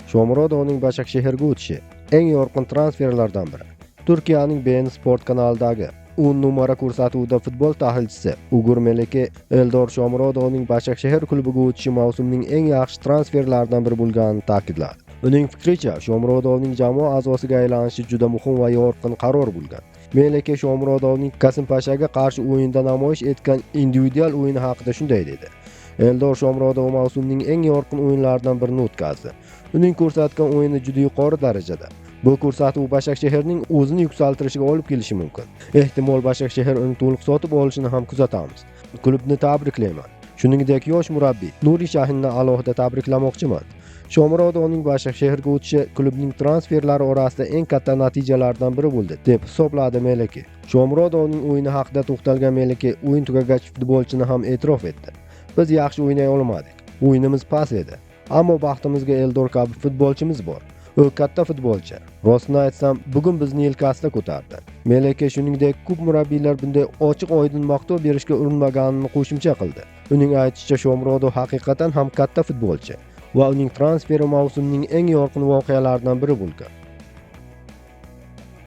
Shomurodovning Başakşehirga o'tishi eng yorqin transferlardan biri. Turkiyaning beIN Sport kanalidagi 10 numara ko'rsatuvida futbol tahlilchisi Ugur Meleke Eldor Shomurodovning Başakşehir klubiga o'tishi mavsumning eng yaxshi transferlaridan biri bo'lganini ta'kidladi. Uning fikricha, Shomurodovning jamoa a'zosiga aylanishi juda muhim va yorqin qaror bo'lgan. Meleke Shomurodovning Kasimpashaga qarshi o'yinda namoyish etgan individual o'yini haqida shunday dedi. Eldor Shomurodov mavsumning eng yorqin o'yinlaridan birini o'tkazdi. Uning ko'rsatgan o'yini juda yuqori darajada. Bu ko'rsatuv Başakşehirning o'zini yuksaltirishiga olib kelishi mumkin. Ehtimol Başakşehir uni to'liq sotib olishini ham kuzatamiz. Klubni tabriklayman. Shuningdek, yosh murabbiy Nuri Shahinni alohida tabriklamoqchiman. Shomurodovning Başakşehirga o'tishi klubning transferlari orasida eng katta natijalardan biri bo'ldi, deb hisobladi Meleke. Shomurodovning o'yini haqida to'xtalgan Meleke o'yin tugagach futbolchini ham e'tirof etdi. Biz yaxshi o'ynay olmadik. O'yinimiz past edi. Ammo baxtimizga Eldor kabi futbolchimiz bor. U katta futbolchi. Rostini aytsam, bugun bizni yelkasida ko'tardi. Meleke shuningdek, ko'p murabbiylar bunday ochiq-oydin maqtov berishga urinmaganini qo'shimcha qildi. Uning aytishicha, Shomurodov haqiqatan ham katta futbolchi va uning transferi mavsumning eng yorqin voqealaridan biri bo'lgan.